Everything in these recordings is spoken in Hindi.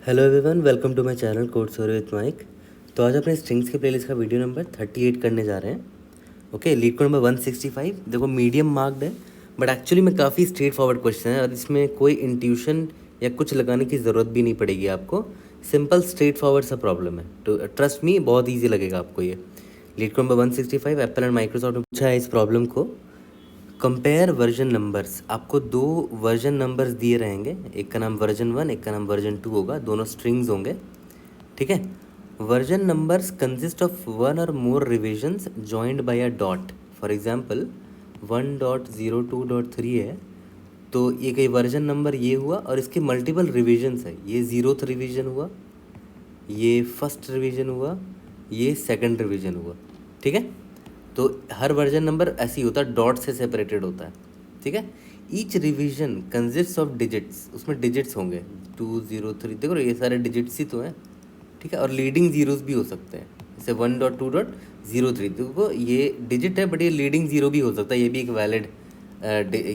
Hello everyone, welcome to my channel code story with Mike. तो आज अपने स्ट्रिंग्स के प्लेलिस्ट का वीडियो नंबर 38 करने जा रहे हैं। Okay, leet code number 165। देखो मीडियम मार्क्ड है, बट एक्चुअली में काफ़ी स्ट्रेट फॉरवर्ड क्वेश्चन है और इसमें कोई इंट्यूशन या कुछ लगाने की ज़रूरत भी नहीं पड़ेगी आपको। सिंपल स्ट्रेट फॉरवर्ड सा प्रॉब्लम है, तो ट्रस्ट मी बहुत ईजी लगेगा आपको ये। Leet code number 165, Apple and Microsoft ने पूछा है इस प्रॉब्लम को। कंपेयर वर्जन नंबर्स, आपको दो वर्जन नंबर्स दिए रहेंगे, एक का नाम वर्जन 1, एक का नाम वर्जन 2 होगा, दोनों स्ट्रिंग्स होंगे। ठीक है। Version numbers consist of one और more revisions joined by a dot. For example 1.02.3 है, तो ये कई वर्जन नंबर ये हुआ और इसके मल्टीपल रिविजन्स है। ये 0th रिवीजन हुआ, ये फर्स्ट रिवीजन हुआ, ये सेकंड रिवीजन हुआ। ठीक है। तो हर वर्जन नंबर ऐसे ही होता है, डॉट से सेपरेटेड होता है। ठीक है। Each revision consist of digits, उसमें डिजिट्स होंगे 2 0 3। देखो ये सारे डिजिट्स ही तो हैं। ठीक है। और लीडिंग जीरोस भी हो सकते हैं, जैसे 1.2.03। देखो ये डिजिट है, बट ये लीडिंग जीरो भी हो सकता है, ये भी एक वैलिड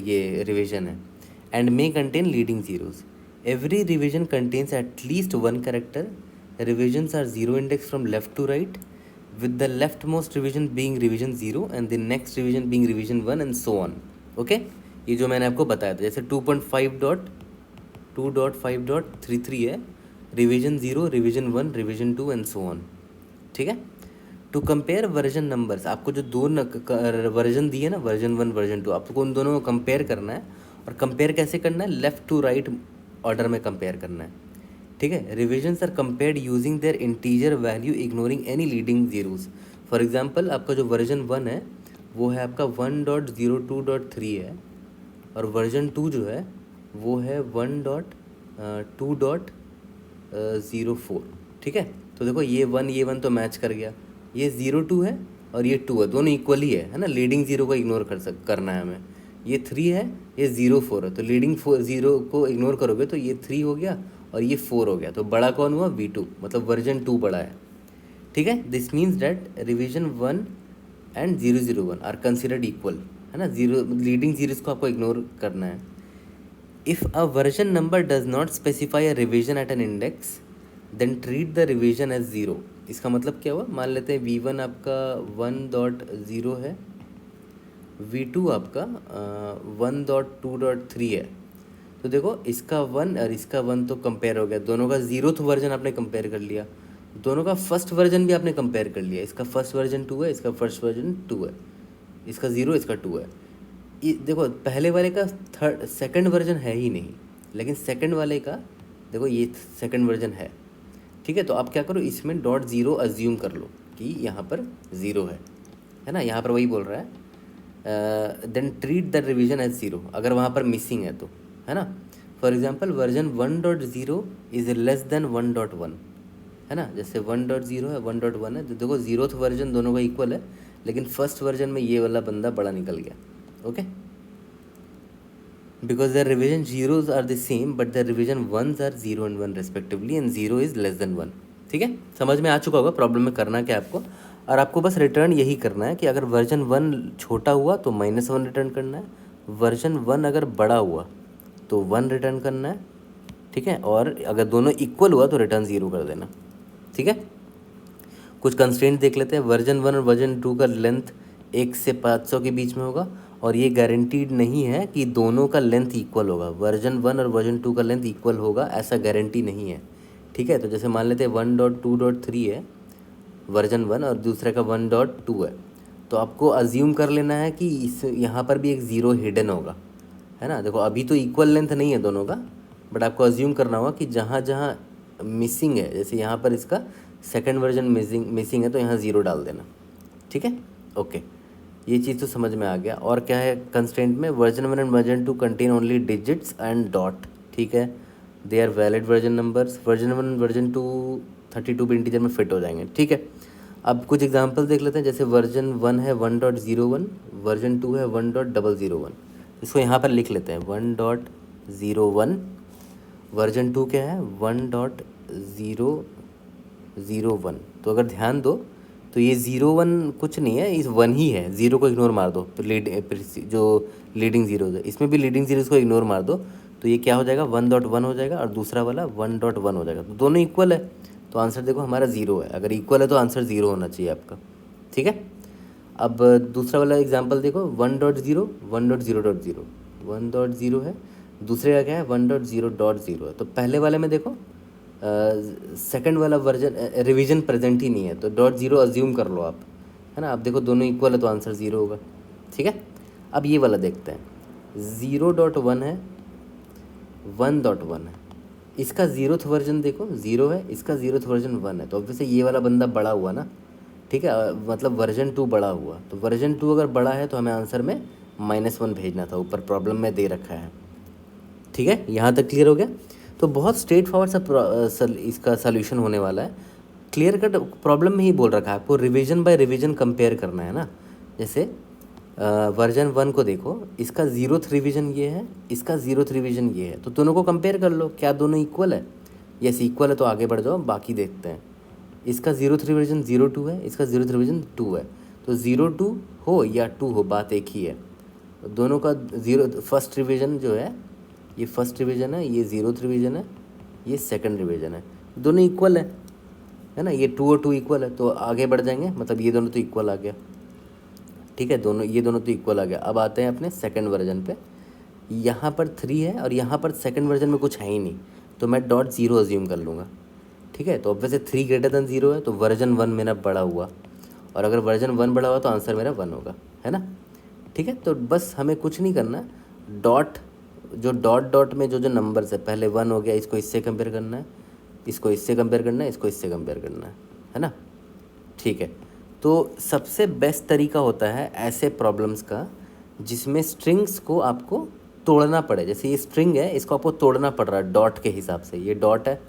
ये रिवीजन है। And may contain leading zeros. Every revision contains at least one character. Revisions are zero index from left to right, with the leftmost revision being revision 0 and the next revision being revision 1 and so on. Okay, ये जो मैंने आपको बताया था, जैसे 2.5.2.5.33 है, revision 0, revision 1, revision 2 and so on. ठीक है। टू कंपेयर वर्जन नंबर्स, आपको जो दो वर्जन दिए ना, वर्जन 1 वर्जन 2, आपको उन दोनों को कंपेयर करना है। और कंपेयर कैसे करना है? लेफ्ट टू राइट ऑर्डर में कंपेयर करना है। ठीक है। Revisions are compared using their integer value ignoring any leading zeros. For example आपका जो वर्जन 1 है वो है आपका 1.02.3 है, और वर्जन 2 जो है वो है 1.2.04। ठीक है। तो देखो ये 1 तो मैच कर गया, ये 0.2 है और ये 2 है, दोनों इक्वल ही है ना। लीडिंग जीरो को इग्नोर करना है हमें। ये 3 है, ये 0.4 है, तो लीडिंग 0 को इग्नोर करोगे तो ये 3 हो गया और ये 4 हो गया। तो बड़ा कौन हुआ? V2, मतलब वर्जन 2 बड़ा है। ठीक है। This means that revision 1 and 001 are considered equal, है ना। जीरो लीडिंग जीरोस को आपको इग्नोर करना है। If a version number does not specify a revision at an index, then treat the revision as 0। इसका मतलब क्या हुआ? मान लेते हैं V1 आपका 1.0 है, V2 आपका 1.2.3 है। तो देखो इसका 1 और इसका 1 तो कंपेयर हो गया, दोनों का 0th वर्जन आपने कंपेयर कर लिया, दोनों का फर्स्ट वर्जन भी आपने कंपेयर कर लिया। इसका फर्स्ट वर्जन 2 है, इसका फर्स्ट वर्जन 2 है, इसका 0, इसका 2 है। ये देखो पहले वाले का सेकंड वर्जन है ही नहीं, लेकिन सेकंड वाले का देखो ये सेकंड वर्जन है। ठीक है। तो आप क्या करो, इसमें .0 अज्यूम कर लो कि यहाँ पर 0 है ना। यहाँ पर वही बोल रहा है, then treat the revision as 0 अगर वहाँ पर मिसिंग है तो, है ना। For example version 1.0 is less than 1.1, है ना। जैसे 1.0 है, 1.1 है, तो देखो 0th वर्जन दोनों का इक्वल है, लेकिन फर्स्ट वर्जन में ये वाला बंदा बड़ा निकल गया। Okay, because the revision zeros are the same but the revision ones are 0 and 1 respectively, and 0 is less than 1। ठीक है, समझ में आ चुका होगा प्रॉब्लम में करना क्या आपको। और आपको बस रिटर्न यही करना है कि अगर वर्जन 1 छोटा हुआ तो -1 रिटर्न करना है, वर्जन 1 अगर बड़ा हुआ तो 1 रिटर्न करना है। ठीक है। और अगर दोनों इक्वल हुआ तो रिटर्न 0 कर देना। ठीक है। कुछ कंस्ट्रेंट देख लेते हैं। वर्जन 1 और वर्जन 2 का लेंथ 1 से 500 के बीच में होगा, और ये गारंटीड नहीं है कि दोनों का लेंथ इक्वल होगा। वर्जन 1 और वर्जन 2 का लेंथ इक्वल होगा ऐसा गारंटी नहीं है। ठीक है। तो जैसे मान लेते हैं 1.2.3 है वर्जन 1 और दूसरे का 1.2 है, तो आपको अज्यूम कर लेना है कि इस यहाँ पर भी एक 0 हिडन होगा, है ना। देखो अभी तो इक्वल लेंथ नहीं है दोनों का, बट आपको अज्यूम करना होगा कि जहाँ जहाँ मिसिंग है, जैसे यहाँ पर इसका सेकंड वर्जन मिसिंग है तो यहाँ 0 डाल देना। ठीक है। ओके, ये चीज़ तो समझ में आ गया। और क्या है कंस्ट्रेंट में? Version 1 and version 2 contain only digits and dot. ठीक है, they are valid version numbers. Version 1 version 2 32 bit integer में फिट हो जाएंगे। ठीक है। अब कुछ एग्जांपल देख लेते हैं। जैसे वर्जन 1 है 1.01, वर्जन 2 है 1.001। इसको यहाँ पर लिख लेते हैं 1.01। वर्जन 2 क्या है? 1.001। तो अगर ध्यान दो तो ये 0.1 कुछ नहीं है, इस 1 ही है, 0 को इग्नोर मार दो। तो जो लीडिंग जीरोज है इसमें भी लीडिंग जीरोज को इग्नोर मार दो, तो ये क्या हो जाएगा 1.1 हो जाएगा और दूसरा वाला 1.1 हो जाएगा, तो दोनों इक्वल है, तो आंसर देखो हमारा 0 है। अगर इक्वल है तो आंसर 0 होना चाहिए आपका, ठीक है। अब दूसरा वाला एग्जांपल देखो 1.0 1.0.0 1.0 है, दूसरे का क्या है 1.0.0 है। तो पहले वाले में देखो सेकंड वाला वर्जन रिवीजन प्रेजेंट ही नहीं है, तो .0 अज्यूम कर लो आप, है ना। अब देखो दोनों इक्वल है तो आंसर 0 होगा, ठीक है। अब ये वाला देखते हैं 0.1 है 1.1 है, इसका 0th वर्जन देखो 0 है, इसका 0th वर्जन 1 है, तो ऑब्वियसली ये वाला बंदा बड़ा हुआ ना, ठीक है। मतलब वर्जन 2 बड़ा हुआ, तो वर्जन 2 अगर बड़ा है तो हमें आंसर में -1 भेजना था, ऊपर प्रॉब्लम में दे रखा है, ठीक है। यहाँ तक क्लियर हो गया। तो बहुत स्ट्रेट फॉरवर्ड सा इसका सोल्यूशन होने वाला है, क्लियर कट प्रॉब्लम में ही बोल रखा है आपको रिवीजन बाय रिवीजन कंपेयर करना है ना। जैसे वर्जन 1 को देखो, इसका 0th रिवीजन ये है, इसका 0th रिवीजन ये है, तो दोनों को कंपेयर कर लो, क्या दोनों इक्वल है। यस इक्वल है, तो आगे बढ़ जाओ, बाकी देखते हैं। इसका 0th रिवीजन 0.2 है, इसका 0th रिवीजन 2 है, तो 0.2 हो या 2 हो बात एक ही है। दोनों का फर्स्ट रिवीजन जो है, ये फर्स्ट रिवीजन है, ये 0th रिवीजन है, ये सेकंड रिवीजन है, दोनों इक्वल है ना। ये 2 और 2 इक्वल है, तो आगे बढ़ जाएंगे, मतलब ये दोनों तो इक्वल आ गया, ठीक है। ये दोनों तो इक्वल आ गया। अब आते हैं अपने सेकंड वर्जन पे, यहाँ पर 3 है और यहाँ पर सेकंड वर्जन में कुछ है ही नहीं, तो मैं .0 अज्यूम कर लूँगा, ठीक है। तो ऑब्वियसली 3 ग्रेटर देन 0 है, तो वर्जन 1 मेरा बड़ा हुआ, और अगर वर्जन 1 बड़ा हुआ तो आंसर मेरा 1 होगा, है ना, ठीक है। तो बस हमें कुछ नहीं करना, डॉट में जो नंबर्स है, पहले 1 हो गया, इसको इससे कंपेयर करना है, इसको इससे कंपेयर करना है, इसको इससे कंपेयर करना है ना, ठीक है। तो सबसे बेस्ट तरीका होता है ऐसे प्रॉब्लम्स का जिसमें स्ट्रिंग्स को आपको तोड़ना पड़े। जैसे ये स्ट्रिंग है, इसको आपको तोड़ना पड़ रहा है डॉट के हिसाब से, ये डॉट है,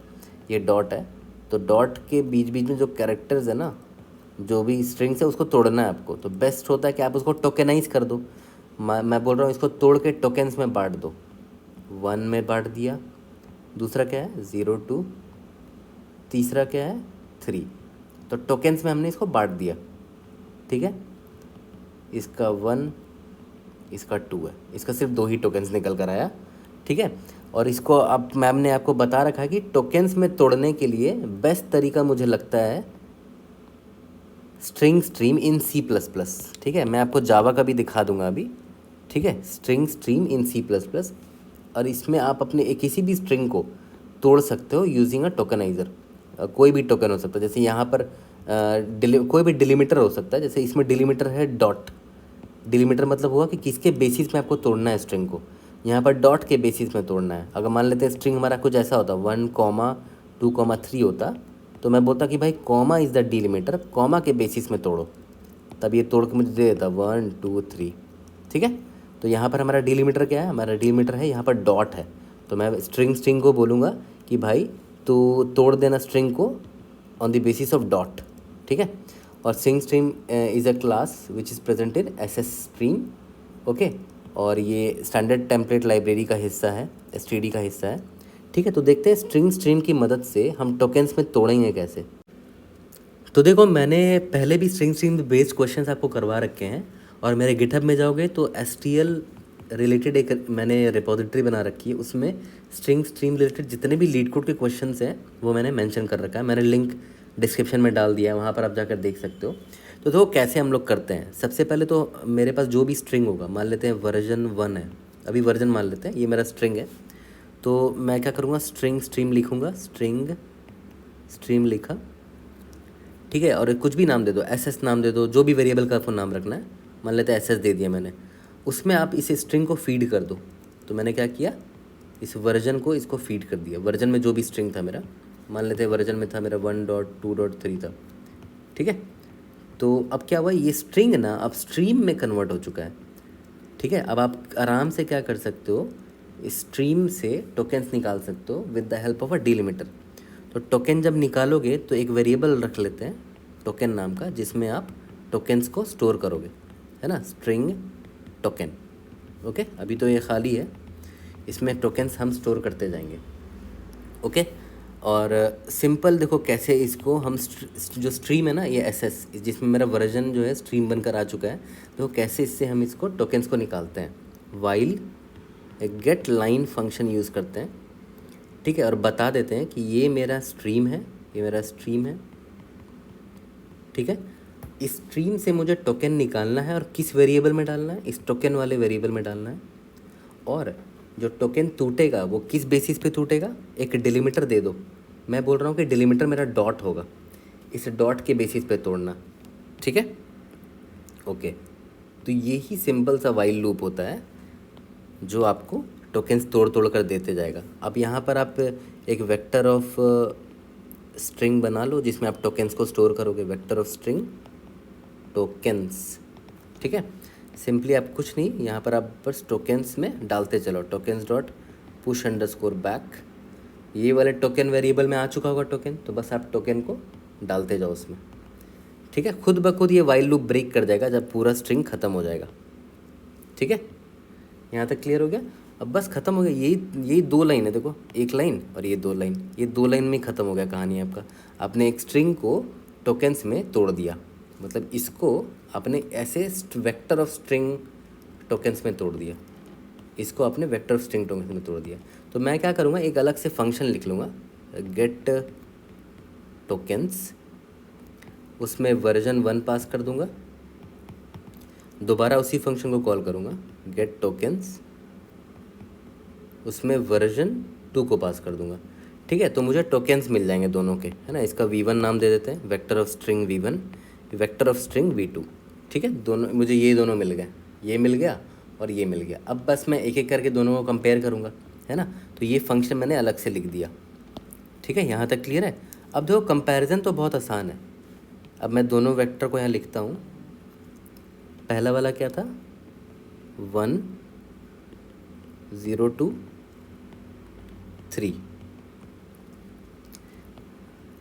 ये डॉट है, तो डॉट के बीच बीच में जो कैरेक्टर्स है ना, जो भी स्ट्रिंग्स है उसको तोड़ना है आपको। तो बेस्ट होता है कि आप उसको टोकेनाइज कर दो। मैं बोल रहा हूँ इसको तोड़ के टोकेन्स में बांट दो। 1 में बांट दिया, दूसरा क्या है 0.2, तीसरा क्या है 3, तो टोकेन्स में हमने इसको बांट दिया, ठीक है। इसका 1, इसका 2 है, इसका सिर्फ 2 ही टोकेन्स निकल कर आया, ठीक है। और इसको अब मैम ने आपको बता रखा है कि टोकेन्स में तोड़ने के लिए बेस्ट तरीका मुझे लगता है स्ट्रिंग स्ट्रीम इन C++, ठीक है। मैं आपको जावा का भी दिखा दूंगा अभी, ठीक है, स्ट्रिंग स्ट्रीम इन C++, और इसमें आप अपने किसी भी स्ट्रिंग को तोड़ सकते हो यूजिंग अ टोकनाइज़र। कोई भी टोकन हो सकता है, जैसे यहाँ पर कोई भी डिलीमीटर हो सकता है, जैसे इसमें डिलीमीटर है डॉट। डिलीमीटर मतलब हुआ कि किसके बेसिस में आपको तोड़ना है स्ट्रिंग को, यहाँ पर डॉट के बेसिस में तोड़ना है। अगर मान लेते हैं स्ट्रिंग हमारा कुछ ऐसा होता 1, 2, 3 होता, तो मैं बोलता कि भाई comma is the delimiter, comma के बेसिस में तोड़ो, तब ये तोड़ के मुझे दे देता 1, 2, 3, ठीक है। तो यहाँ पर हमारा डिलीमीटर क्या है, हमारा डिलीमीटर है यहाँ पर डॉट है, तो मैं स्ट्रिंग को बोलूँगा कि भाई तो तोड़ देना स्ट्रिंग को on the basis of dot, ठीक है। और string is a class which is present in SS stream, okay. और ये स्टैंडर्ड टेम्पलेट लाइब्रेरी का हिस्सा है, STD का हिस्सा है, ठीक है। तो देखते हैं स्ट्रिंग स्ट्रीम की मदद से हम टोकेन्स में तोड़ेंगे कैसे। तो देखो मैंने पहले भी स्ट्रिंग स्ट्रीम बेस्ड क्वेश्चंस आपको करवा रखे हैं, और मेरे गिटहब में जाओगे तो STL रिलेटेड एक मैंने रिपोजिटरी बना रखी है, उसमें स्ट्रिंग स्ट्रीम रिलेटेड जितने भी लीड कोड के क्वेश्चंस हैं वो मैंने मेंशन कर रखा है। मैंने लिंक डिस्क्रिप्शन में डाल दिया है, वहाँ पर आप जाकर देख सकते हो। तो देखो कैसे हम लोग करते हैं। सबसे पहले तो मेरे पास जो भी स्ट्रिंग होगा, मान लेते हैं वर्जन 1 है, अभी वर्जन मान लेते हैं, ये मेरा स्ट्रिंग है, तो मैं क्या करूँगा स्ट्रिंग स्ट्रीम लिखूँगा, स्ट्रिंग स्ट्रीम लिखा, ठीक है। और कुछ भी नाम दे दो, SS नाम दे दो, जो भी वेरिएबल का आपको नाम रखना है, मान लेते हैं SS दे दिया मैंने। उसमें आप इस स्ट्रिंग को फीड कर दो। तो मैंने क्या किया, इस वर्जन को इसको फीड कर दिया, वर्जन में जो भी स्ट्रिंग था मेरा, मान लेते हैं वर्जन में था मेरा 1.2.3 था, ठीक है। तो अब क्या हुआ, ये स्ट्रिंग ना अब स्ट्रीम में कन्वर्ट हो चुका है, ठीक है। अब आप आराम से क्या कर सकते हो, स्ट्रीम से टोकेन्स निकाल सकते हो with the help of a delimiter. तो टोकन जब निकालोगे तो एक वेरिएबल रख लेते हैं टोकन नाम का, जिसमें आप टोकेन्स को स्टोर करोगे, है ना, स्ट्रिंग टोकन, ओके। अभी तो ये खाली है, इसमें टोकेन्स हम स्टोर करते जाएंगे, ओके। और सिंपल देखो कैसे इसको हम जो स्ट्रीम है ना ये SS, जिसमें मेरा वर्जन जो है स्ट्रीम बनकर आ चुका है, तो कैसे इससे हम इसको टोकेन्स को निकालते हैं। While get line function use करते हैं, ठीक है, और बता देते हैं कि ये मेरा स्ट्रीम है, ये मेरा स्ट्रीम है, ठीक है। इस स्ट्रीम से मुझे टोकन निकालना है और किस वेरिएबल में डालना है, इस टोकन वाले वेरिएबल में डालना है। और जो टोकन टूटेगा वो किस बेसिस पे टूटेगा, एक डिलीमीटर दे दो, मैं बोल रहा हूँ कि डिलीमीटर मेरा डॉट होगा, इस डॉट के बेसिस पे तोड़ना, ठीक है। ओके, तो यही सिंपल सा वाइल लूप होता है जो आपको टोकन्स तोड़ तोड़ कर देते जाएगा। अब यहाँ पर आप एक वेक्टर ऑफ स्ट्रिंग बना लो जिसमें आप टोकन्स को स्टोर करोगे, वेक्टर ऑफ स्ट्रिंग टोकन्स, ठीक है। सिंपली आप कुछ नहीं, यहाँ पर आप बस टोकन्स में डालते चलो, tokens dot push underscore back, ये वाले टोकन वेरिएबल में आ चुका होगा टोकन, तो बस आप टोकन को डालते जाओ उसमें, ठीक है। खुद ब खुद ये वाइल लूप ब्रेक कर जाएगा जब पूरा स्ट्रिंग ख़त्म हो जाएगा, ठीक है। यहाँ तक क्लियर हो गया। अब बस ख़त्म हो गया, यही 2 लाइन है, देखो, एक लाइन और ये 2 लाइन, ये 2 लाइन में ख़त्म हो गया कहानी आपका। आपने एक स्ट्रिंग को टोकन्स में तोड़ दिया, मतलब इसको आपने ऐसे वेक्टर ऑफ स्ट्रिंग टोकन्स में तोड़ दिया, इसको आपने वेक्टर ऑफ स्ट्रिंग टोकन्स में तोड़ दिया। तो मैं क्या करूँगा, एक अलग से फंक्शन लिख लूँगा, गेट टोकन्स, उसमें वर्जन 1 पास कर दूँगा, दोबारा उसी फंक्शन को कॉल करूँगा, गेट टोकन्स, उसमें वर्जन 2 को पास कर दूँगा, ठीक है। तो मुझे टोकन्स मिल जाएंगे दोनों के, है ना। इसका v1 नाम दे देते हैं, vector of string v1, vector of string v2, ठीक है। दोनों मुझे ये दोनों मिल गए, ये मिल गया और ये मिल गया। अब बस मैं एक एक करके दोनों को कंपेयर करूँगा, है ना। तो ये फंक्शन मैंने अलग से लिख दिया, ठीक है। यहाँ तक क्लियर है। अब देखो कंपैरिजन तो बहुत आसान है। अब मैं दोनों वेक्टर को यहाँ लिखता हूँ, पहला वाला क्या था, 1 0 2 3।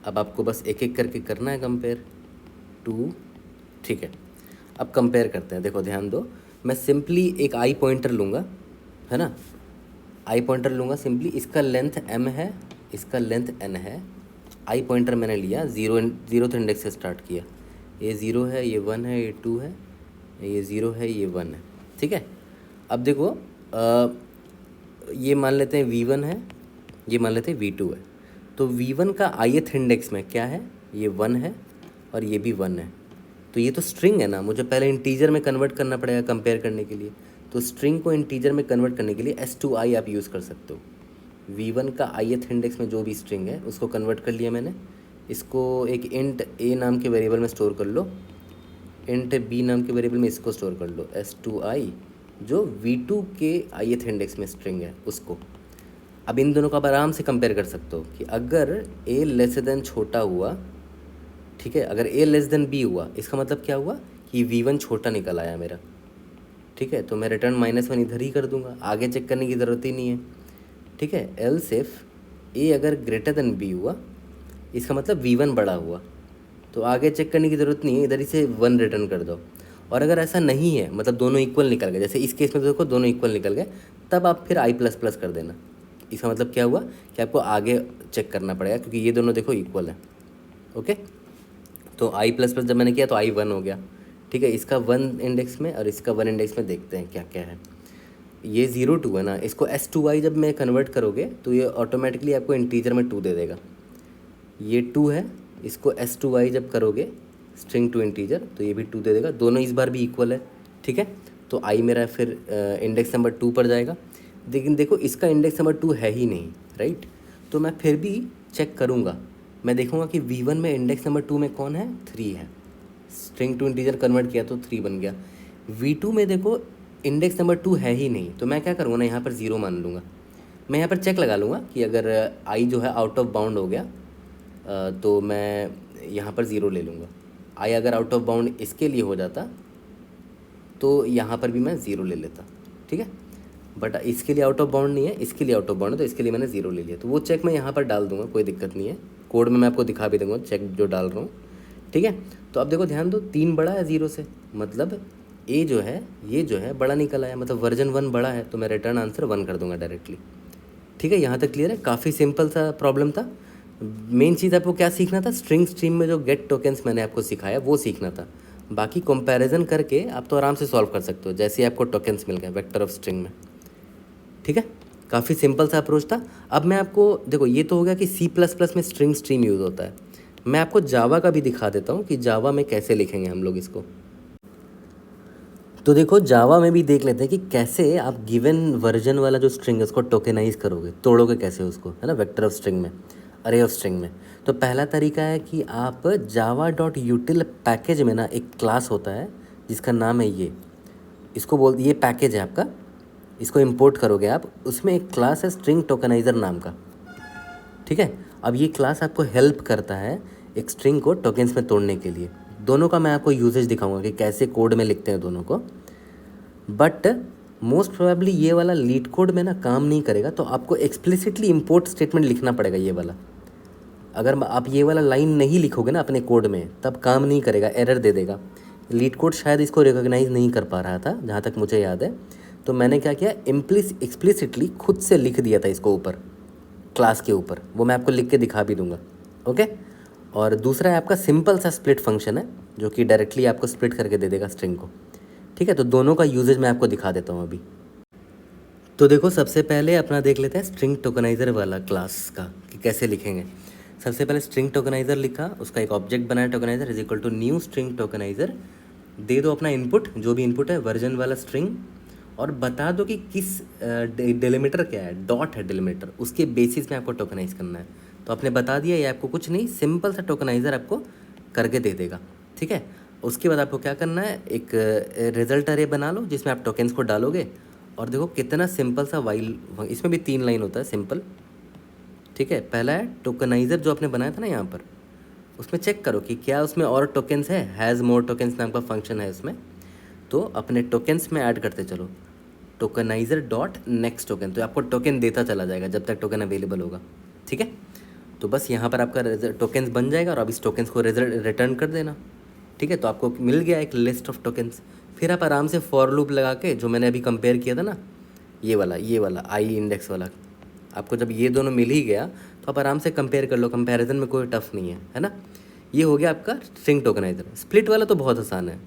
अब आपको बस एक एक करके करना है कंपेयर, 2, ठीक है। अब कंपेयर करते हैं, देखो ध्यान दो, मैं सिंपली एक आई पॉइंटर लूँगा, है ना, आई पॉइंटर लूँगा सिंपली, इसका लेंथ m है, इसका लेंथ n है। आई पॉइंटर मैंने लिया, 0th इंडेक्स से स्टार्ट किया, ये 0 है, ये 1 है, ये 2 है, ये 0 है, ये 1 है, ठीक है। अब देखो ये मान लेते हैं v1 है, ये मान लेते हैं v2 है। तो v1 का ith इंडेक्स में क्या है, ये 1 है और ये भी 1 है। तो ये तो स्ट्रिंग है ना, मुझे पहले इंटीजर में कन्वर्ट करना पड़ेगा कंपेयर करने के लिए। तो स्ट्रिंग को इंटीजर में कन्वर्ट करने के लिए s2i आप यूज़ कर सकते हो। v1 का ith इंडेक्स में जो भी स्ट्रिंग है उसको कन्वर्ट कर लिया मैंने, इसको एक इंट a नाम के वेरिएबल में स्टोर कर लो, इंट b नाम के वेरिएबल में इसको स्टोर कर लो, s2i जो v2 के ith इंडेक्स में स्ट्रिंग है उसको। अब इन दोनों को आप आराम से कंपेयर कर सकते हो कि अगर a लेस देन छोटा हुआ, ठीक है, अगर a लेस देन b हुआ, इसका मतलब क्या हुआ कि v1 छोटा निकल आया मेरा, ठीक है। तो मैं रिटर्न -1 इधर ही कर दूंगा, आगे चेक करने की ज़रूरत ही नहीं है, ठीक है। एल्स इफ a अगर ग्रेटर देन b हुआ, इसका मतलब v1 बड़ा हुआ, तो आगे चेक करने की ज़रूरत नहीं है, इधर ही से 1 रिटर्न कर दो। और अगर ऐसा नहीं है, मतलब दोनों इक्वल निकल गए, जैसे इस केस में तो देखो दोनों इक्वल निकल गए, तब आप फिर i++ कर देना। इसका मतलब क्या हुआ कि आपको आगे चेक करना पड़ेगा क्योंकि ये दोनों देखो इक्वल है, ओके। तो i++ जब मैंने किया तो i 1 हो गया, ठीक है। इसका 1 इंडेक्स में और इसका 1 इंडेक्स में देखते हैं क्या क्या है। ये 0 2 है ना, इसको s2i जब मैं कन्वर्ट करोगे तो ये ऑटोमेटिकली आपको इंटीजर में 2 दे देगा। ये 2 है, इसको s2i जब करोगे स्ट्रिंग टू इंटीजर तो ये भी 2 दे देगा, दोनों इस बार भी इक्वल है, ठीक है। तो i मेरा फिर इंडेक्स नंबर 2 पर जाएगा। लेकिन देखो इसका इंडेक्स नंबर 2 है ही नहीं, राइट। तो मैं फिर भी चेक करूँगा, मैं देखूँगा कि v1 में इंडेक्स नंबर 2 में कौन है, 3 है। स्ट्रिंग टू इंटीजर कन्वर्ट किया तो 3 बन गया। v2 में देखो इंडेक्स नंबर 2 है ही नहीं, तो मैं क्या करूँगा ना, यहाँ पर 0 मान लूँगा। मैं यहाँ पर चेक लगा लूँगा कि अगर i जो है आउट ऑफ बाउंड हो गया तो मैं यहाँ पर 0 ले लूँगा। i अगर आउट ऑफ बाउंड इसके लिए हो जाता तो यहाँ पर भी मैं 0 ले लेता, ठीक है। बट इसके लिए आउट ऑफ बाउंड नहीं है, इसके लिए आउट ऑफ बाउंड है, तो इसके लिए मैंने 0 ले लिया। तो वो चेक मैं यहाँ पर डाल दूंगा, कोई दिक्कत नहीं है, कोड में मैं आपको दिखा भी दूंगा चेक जो डाल रहा हूँ, ठीक है। तो अब देखो ध्यान दो, 3 बड़ा है 0 से, मतलब a जो है ये जो है बड़ा निकल आया, मतलब वर्जन 1 बड़ा है, तो मैं रिटर्न आंसर 1 कर दूंगा डायरेक्टली, ठीक है। यहाँ तक क्लियर है, काफ़ी सिंपल सा प्रॉब्लम था। मेन चीज़ आपको क्या सीखना था, स्ट्रिंग स्ट्रीम में जो गेट टोकन्स मैंने आपको सिखाया वो सीखना था। बाकी कंपैरिजन करके आप तो आराम से सॉल्व कर सकते हो, जैसे आपको टोकन्स मिल गए वेक्टर ऑफ स्ट्रिंग में। ठीक है, काफ़ी सिंपल सा अप्रोच था। अब मैं आपको देखो, ये तो हो गया कि C++ में स्ट्रिंग स्ट्रीम यूज़ होता है। मैं आपको जावा का भी दिखा देता हूँ कि जावा में कैसे लिखेंगे हम लोग इसको। तो देखो, जावा में भी देख लेते हैं कि कैसे आप गिवन वर्जन वाला जो स्ट्रिंग है उसको टोकेनाइज करोगे, तोड़ोगे कैसे उसको, है ना, वेक्टर ऑफ स्ट्रिंग में, अरे ऑफ स्ट्रिंग में। तो पहला तरीका है कि आप जावा डॉट यूटिल पैकेज में ना एक क्लास होता है जिसका नाम है ये, इसको ये पैकेज है आपका, इसको इंपोर्ट करोगे आप, उसमें एक क्लास है स्ट्रिंग टोकनाइजर नाम का। ठीक है, अब ये क्लास आपको हेल्प करता है एक स्ट्रिंग को टोकन्स में तोड़ने के लिए। दोनों का मैं आपको यूजेज दिखाऊंगा कि कैसे कोड में लिखते हैं दोनों को। बट मोस्ट प्रोबेबली ये वाला लीड कोड में ना काम नहीं करेगा, तो आपको एक्सप्लिसिटली इंपोर्ट स्टेटमेंट लिखना पड़ेगा ये वाला। अगर आप ये वाला लाइन नहीं लिखोगे ना अपने कोड में, तब काम नहीं करेगा, एरर दे देगा। लीड कोड शायद इसको रिकॉग्नाइज नहीं कर पा रहा था जहाँ तक मुझे याद है, तो मैंने क्या किया, एक्सप्लिसिटली खुद से लिख दिया था इसको ऊपर, क्लास के ऊपर। वो मैं आपको लिख के दिखा भी दूंगा। ओके, और दूसरा है आपका सिंपल सा स्प्लिट फंक्शन है, जो कि डायरेक्टली आपको स्प्लिट करके दे देगा स्ट्रिंग को। ठीक है, तो दोनों का यूजेज मैं आपको दिखा देता हूँ अभी। तो देखो, सबसे पहले अपना देख लेते हैं स्ट्रिंग टोकनाइज़र वाला क्लास का कि कैसे लिखेंगे। सबसे पहले स्ट्रिंग टोकनाइज़र लिखा, उसका एक ऑब्जेक्ट बनाया tokenizer is equal to new string tokenizer. दे दो अपना इनपुट, जो भी इनपुट है वर्जन वाला स्ट्रिंग, और बता दो कि किस डेलीमीटर क्या है, डॉट है डेलीमीटर, उसके बेसिस में आपको टोकनाइज करना है। तो आपने बता दिया, ये आपको कुछ नहीं, सिंपल सा टोकनाइज़र आपको करके दे देगा। ठीक है, उसके बाद आपको क्या करना है, एक रिजल्ट अरे बना लो जिसमें आप टोकन्स को डालोगे। और देखो कितना सिंपल सा वाइल, इसमें भी 3 लाइन होता है सिंपल। ठीक है, पहला है टोकनाइज़र जो आपने बनाया था ना यहाँ पर, उसमें चेक करो कि क्या उसमें और टोकन्स है, हैज़ मोर टोकन्स नाम का फंक्शन है उसमें, तो अपने टोकन्स में ऐड करते चलो, टोकनाइज़र डॉट नेक्स्ट टोकन, तो आपको टोकन देता चला जाएगा जब तक टोकन अवेलेबल होगा। ठीक है, तो बस यहाँ पर आपका टोकन्स बन जाएगा और अब इस टोकन्स को रिजल्ट रिटर्न कर देना। ठीक है, तो आपको मिल गया एक लिस्ट ऑफ टोकन्स। फिर आप आराम से फॉर लूप लगा के, जो मैंने अभी कंपेयर किया था ना, ये वाला आई इंडेक्स वाला, आपको जब ये दोनों मिल ही गया तो आप आराम से कंपेयर कर लो, कंपैरिजन में कोई टफ नहीं है ना। ये हो गया आपका स्ट्रिंग टोकनाइजर। स्प्लिट वाला तो बहुत आसान है,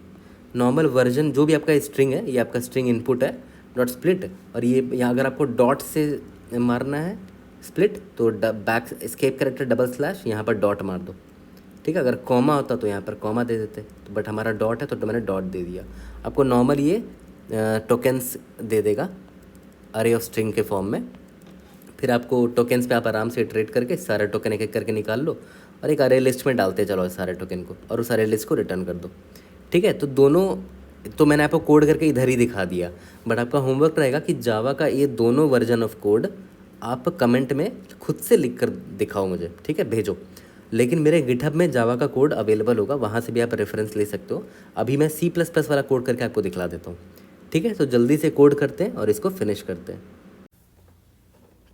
नॉर्मल वर्जन जो भी आपका स्ट्रिंग है, ये आपका स्ट्रिंग इनपुट है डॉट स्प्लिट, और ये यहाँ अगर आपको डॉट से मारना है स्प्लिट, तो back escape character double slash, यहाँ पर डॉट मार दो। ठीक है, अगर कॉमा होता तो यहाँ पर कॉमा दे देते, तो बट हमारा डॉट है तो मैंने डॉट दे दिया। आपको नॉर्मल ये टोकन्स दे देगा अरे ऑफ स्ट्रिंग के फॉर्म में। फिर आपको टोकन्स पे आप आराम से इटरेट करके सारे टोकन एक एक करके निकाल लो और एक अरे लिस्ट में डालते चलो सारे टोकन को, और उस अरे लिस्ट को रिटर्न कर दो। ठीक है, तो दोनों तो मैंने आपको कोड करके इधर ही दिखा दिया, बट आपका होमवर्क रहेगा कि जावा का ये दोनों वर्जन ऑफ कोड आप कमेंट में खुद से लिख कर दिखाओ मुझे। ठीक है, भेजो। लेकिन मेरे गिटहब में जावा का कोड अवेलेबल होगा, वहाँ से भी आप रेफरेंस ले सकते हो। अभी मैं C++ वाला कोड करके आपको दिखला देता हूँ। ठीक है, तो जल्दी से कोड करते हैं और इसको फिनिश करते हैं।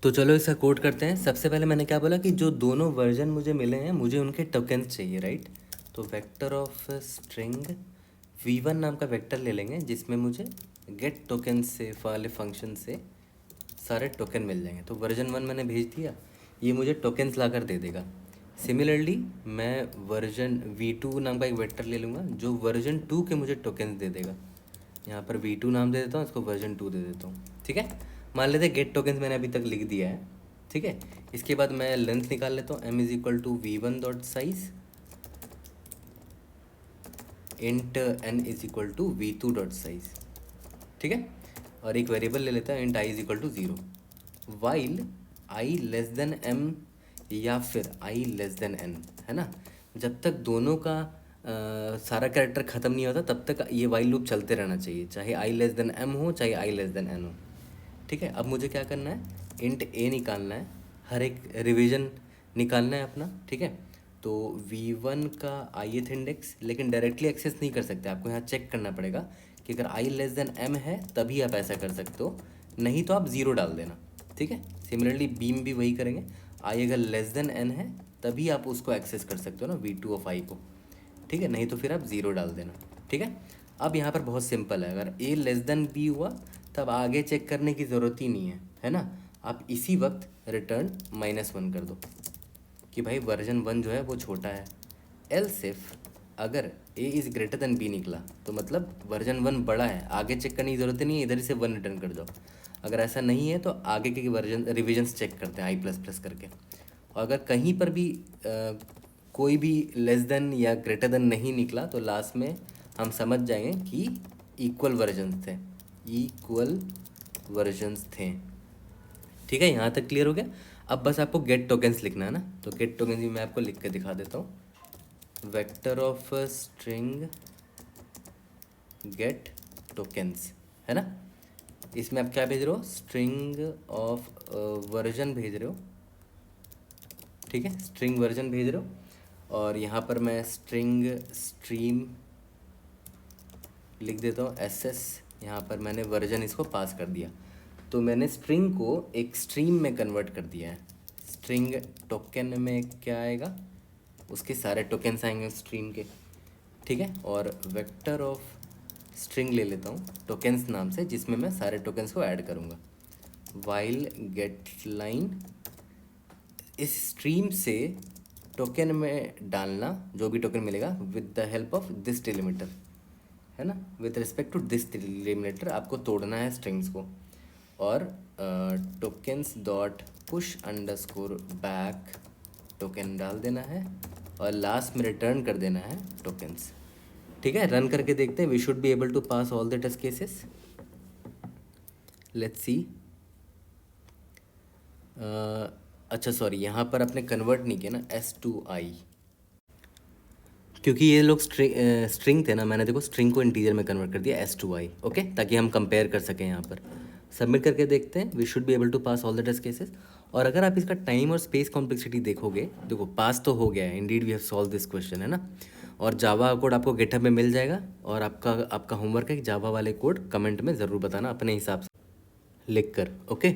तो चलो इसका कोड करते हैं। सबसे पहले मैंने क्या बोला कि जो दोनों वर्जन मुझे मिले हैं, मुझे उनके टोकन्स चाहिए, राइट। तो वेक्टर ऑफ स्ट्रिंग v1 नाम का वेक्टर ले लेंगे, जिसमें मुझे गेट टोकन से वाले फंक्शन से सारे टोकन मिल जाएंगे। तो वर्जन 1 मैंने भेज दिया, ये मुझे टोकन्स ला कर दे देगा। सिमिलरली मैं वर्जन v2 नाम का एक वेक्टर ले लूँगा, जो वर्जन 2 के मुझे टोकन्स दे देगा। यहाँ पर v2 नाम दे देता हूँ, इसको वर्जन 2 दे देता हूँ। ठीक है, मान लेते हैं गेट टोकन्स मैंने अभी तक लिख दिया है। ठीक है, इसके बाद मैं लेंथ निकाल लेता हूँ, m is equal to v1 dot size int n is equal to v2 dot size. ठीक है, और एक वेरिएबल ले लेता है int i is equal to 0, while i less than m या फिर i लेस देन n, है ना। जब तक दोनों का सारा कैरेक्टर ख़त्म नहीं होता तब तक ये वाइल लूप चलते रहना चाहिए, चाहे i लेस देन m हो चाहे i लेस देन n हो। ठीक है, अब मुझे क्या करना है, इंट a निकालना है, हर एक रिवीजन निकालना है अपना। ठीक है, तो v1 का ith इंडेक्स, लेकिन डायरेक्टली एक्सेस नहीं कर सकते, आपको यहाँ चेक करना पड़ेगा कि अगर i लेस देन m है तभी आप ऐसा कर सकते हो, नहीं तो आप 0 डाल देना। ठीक है, सिमिलरली बीम भी वही करेंगे, i अगर लेस देन n है तभी आप उसको एक्सेस कर सकते हो ना, v2 ऑफ i को। ठीक है, नहीं तो फिर आप 0 डाल देना। ठीक है, अब यहाँ पर बहुत सिंपल है, अगर a लेस देन b हुआ तब आगे चेक करने की ज़रूरत ही नहीं है ना। आप इसी वक्त रिटर्न -1 कर दो कि भाई वर्जन 1 जो है वो छोटा है। एल्स इफ अगर a is greater than b निकला तो मतलब वर्जन 1 बड़ा है, आगे चेक करने की ज़रूरत नहीं है, इधर से 1 रिटर्न कर दो। अगर ऐसा नहीं है तो आगे के वर्जन रिविजन्स चेक करते हैं आई प्लस प्लस करके। और अगर कहीं पर भी कोई भी लेस देन या ग्रेटर देन नहीं निकला तो लास्ट में हम समझ जाएंगे कि इक्वल वर्जन्स थे, इक्वल वर्जन्स थे। ठीक है, यहाँ तक क्लियर हो गया। अब बस आपको गेट टोकन्स लिखना है ना, तो गेट टोकन्स भी मैं आपको लिख के दिखा देता हूँ। Vector of string get tokens, है ना। इसमें आप क्या भेज रहे हो, स्ट्रिंग ऑफ वर्जन भेज रहे हो, ठीक है, स्ट्रिंग वर्जन भेज रहे हो। और यहाँ पर मैं स्ट्रिंग स्ट्रीम लिख देता हूँ SS। यहाँ पर मैंने वर्जन इसको पास कर दिया, तो मैंने स्ट्रिंग को एक स्ट्रीम में कन्वर्ट कर दिया है। स्ट्रिंग टोकन में क्या आएगा, उसके सारे टोकन्स आएंगे स्ट्रीम के, ठीक है। और वेक्टर ऑफ स्ट्रिंग ले लेता हूँ टोकन्स नाम से, जिसमें मैं सारे टोकन्स को ऐड करूँगा। वाइल गेट लाइन, इस स्ट्रीम से टोकन में डालना जो भी टोकन मिलेगा with the help of this delimiter, है ना। With respect to this delimiter आपको तोड़ना है स्ट्रिंग्स को। और tokens dot push underscore back token डाल देना है और लास्ट में रिटर्न कर देना है टोकन्स। ठीक है, रन करके देखते हैं। We should be able to pass all the test cases. Let's see. अच्छा सॉरी, यहाँ पर आपने कन्वर्ट नहीं किया ना S to I, क्योंकि ये लोग स्ट्रिंग थे ना, मैंने देखो स्ट्रिंग को इंटीजर में कन्वर्ट कर दिया S to I, ओके, ताकि हम कंपेयर कर सकें। यहाँ पर सबमिट करके देखते हैं। We should be able to pass all the test cases. और अगर आप इसका टाइम और स्पेस कॉम्प्लेक्सिटी देखोगे, देखो पास तो हो गया है, indeed we have solve this question, है ना। और जावा कोड आपको गिटहब में मिल जाएगा। और आपका होमवर्क है कि जावा वाले कोड कमेंट में ज़रूर बताना अपने हिसाब से लिख कर, ओके।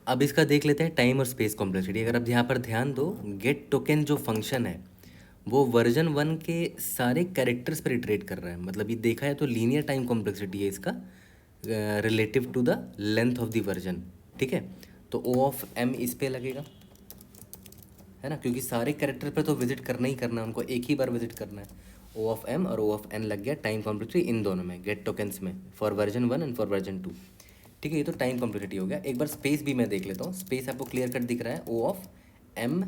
अब इसका देख लेते हैं टाइम और स्पेस कॉम्प्लेक्सिटी। अगर आप यहाँ पर ध्यान दो, गेट टोकन जो फंक्शन है वो वर्जन 1 के सारे कैरेक्टर्स पर इटरेट कर रहा है। मतलब ये देखा है तो लीनियर टाइम कॉम्प्लेक्सिटी है इसका relative to the length of the version, ठीक है। तो O ऑफ M इस पे लगेगा, है ना, क्योंकि सारे कैरेक्टर पे तो विजिट करना ही करना है, उनको एक ही बार विजिट करना है। O ऑफ M और O ऑफ N लग गया टाइम कॉम्प्लेक्सिटी इन दोनों में, गेट टोकन्स में, for version 1 and for version 2। ठीक है, ये तो टाइम कॉम्प्लेक्सिटी हो गया। एक बार स्पेस भी मैं देख लेता हूँ। स्पेस आपको क्लियर कट दिख रहा है, O of M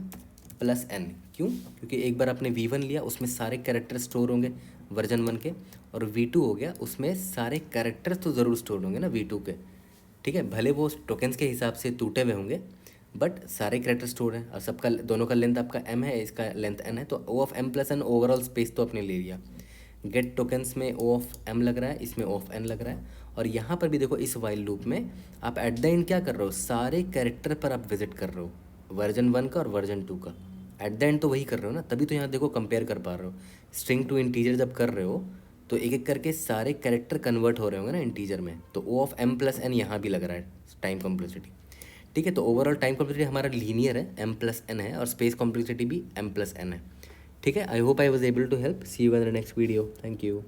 plus N। क्यों? क्योंकि एक बार आपने V1 लिया, उसमें सारे कैरेक्टर स्टोर होंगे वर्जन 1 के, और V2 हो गया, उसमें सारे कैरेक्टर्स तो ज़रूर स्टोर होंगे ना V2 के, ठीक है। भले वो टोकन्स के हिसाब से टूटे हुए होंगे, बट सारे कैरेक्टर स्टोर हैं। और सबका दोनों का लेंथ आपका M है, इसका लेंथ N है, तो O of M plus N overall space तो आपने ले लिया। गेट टोकन्स में O ऑफ M लग रहा है, इसमें O ऑफ N लग रहा है। और यहाँ पर भी देखो, इस वाइल लूप में आप एट द एंड क्या कर रहे हो, सारे कैरेक्टर पर आप विजिट कर रहे हो, वर्जन 1 का और वर्जन 2 का। एट द एंड तो वही कर रहे हो ना, तभी तो यहाँ देखो कंपेयर कर पा रहे हो। स्ट्रिंग टू इंटीजर जब कर रहे हो तो एक एक करके सारे कैरेक्टर कन्वर्ट हो रहे होंगे ना इंटीजर में, तो O of M plus N यहाँ भी लग रहा है टाइम कॉम्प्लेक्सिटी, ठीक है। तो ओवरऑल टाइम कॉम्प्लेक्सिटी हमारा लीनियर है, M प्लस N है, और स्पेस कॉम्प्लेक्सिटी भी M प्लस N है, ठीक है। I hope I was able to help. See you in the next video. Thank you.